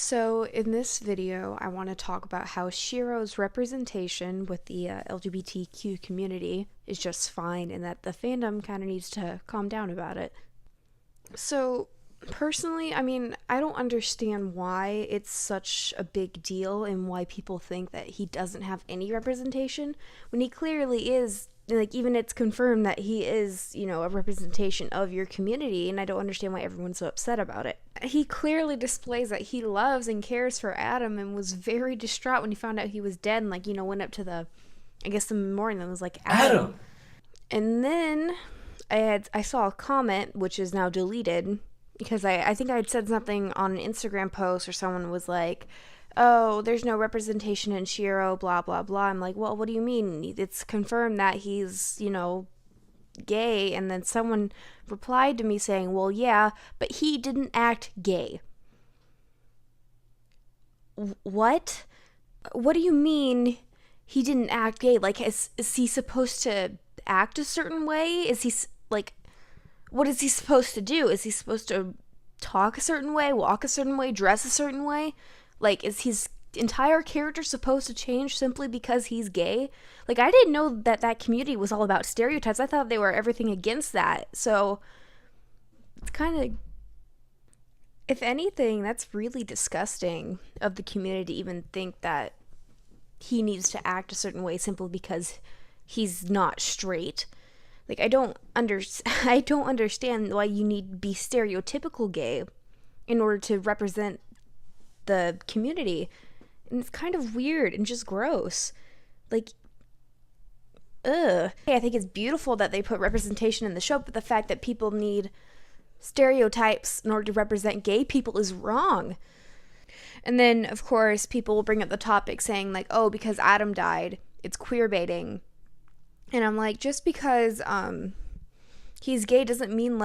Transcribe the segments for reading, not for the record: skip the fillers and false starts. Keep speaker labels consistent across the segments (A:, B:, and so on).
A: So in this video, I want to talk about how Shiro's representation with the LGBTQ community is just fine and that the fandom kind of needs to calm down about it. So personally, I don't understand why it's such a big deal and why people think that he doesn't have any representation when he clearly is. Like, even it's confirmed that he is, a representation of your community, and I don't understand why everyone's so upset about it. He clearly displays that he loves and cares for Adam and was very distraught when he found out he was dead and, went up to the memorial and was like, Adam. And then I saw a comment, which is now deleted, because I think I had said something on an Instagram post or someone was like, oh, there's no representation in Shiro, blah, blah, blah. I'm like, well, what do you mean? It's confirmed that he's, gay. And then someone replied to me saying, well, yeah, but he didn't act gay. What? What do you mean he didn't act gay? Like, is he supposed to act a certain way? Is he, what is he supposed to do? Is he supposed to talk a certain way, walk a certain way, dress a certain way? Is his entire character supposed to change simply because he's gay? I didn't know that community was all about stereotypes. I thought they were everything against that. So, it's kind of... If anything, that's really disgusting of the community to even think that he needs to act a certain way simply because he's not straight. I don't understand why you need to be stereotypical gay in order to represent the community. And it's kind of weird and just gross. I think it's beautiful that they put representation in the show, but the fact that people need stereotypes in order to represent gay people is wrong. And then, of course, people will bring up the topic saying, oh, because Adam died, it's queer baiting. And I'm like, just because he's gay doesn't mean,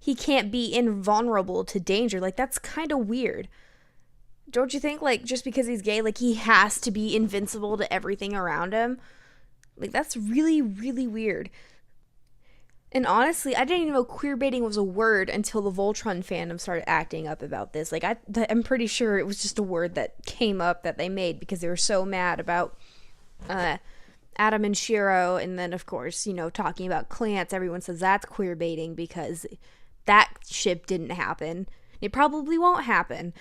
A: he can't be invulnerable to danger. That's kind of weird. Don't you think, just because he's gay, he has to be invincible to everything around him? That's really, really weird. And honestly, I didn't even know queerbaiting was a word until the Voltron fandom started acting up about this. I'm pretty sure it was just a word that came up that they made because they were so mad about Adam and Shiro. And then, of course, talking about Clance, everyone says that's queerbaiting because that ship didn't happen. It probably won't happen.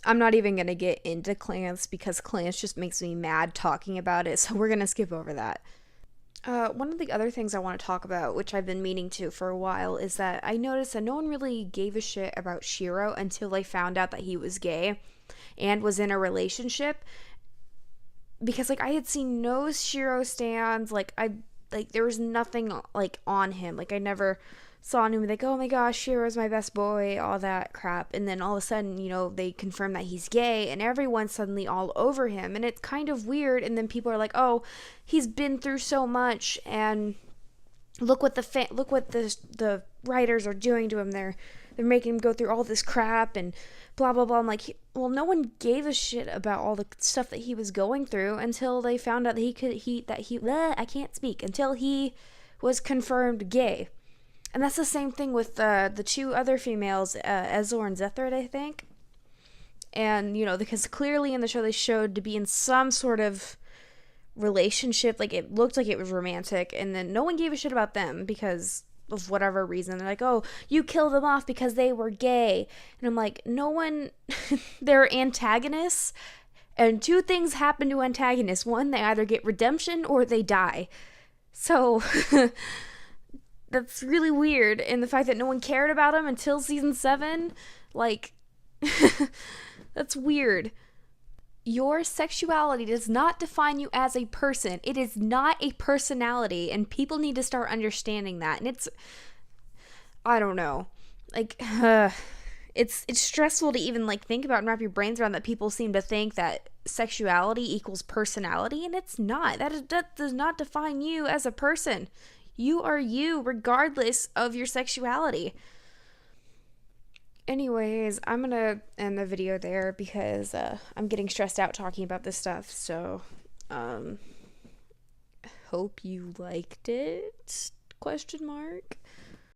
A: I'm not even going to get into Clance because Clance just makes me mad talking about it, so we're going to skip over that. One of the other things I want to talk about, which I've been meaning to for a while, is that I noticed that no one really gave a shit about Shiro until they found out that he was gay and was in a relationship. Because, I had seen no Shiro stands, there was nothing, on him. I never saw him oh my gosh, Shiro's my best boy, all that crap. And then all of a sudden, they confirm that he's gay and everyone's suddenly all over him. And it's kind of weird. And then people are like, oh, he's been through so much and look what the writers are doing to him. They're making him go through all this crap and blah, blah, blah. I'm like, well, no one gave a shit about all the stuff that he was going through until they found out that I can't speak, until he was confirmed gay. And that's the same thing with the two other females, Ezor and Zethrid, I think. And, because clearly in the show they showed to be in some sort of relationship. It looked like it was romantic. And then no one gave a shit about them because of whatever reason. They're like, oh, you killed them off because they were gay. And I'm like, no one... They're antagonists. And two things happen to antagonists. One, they either get redemption or they die. So... That's really weird, and the fact that no one cared about him until season 7, that's weird. Your sexuality does not define you as a person. It is not a personality, and people need to start understanding that. And I don't know, it's stressful to even think about and wrap your brains around that people seem to think that sexuality equals personality, and it's not. That does not define you as a person. You are you, regardless of your sexuality. Anyways, I'm gonna end the video there because I'm getting stressed out talking about this stuff. So, hope you liked it? Question mark.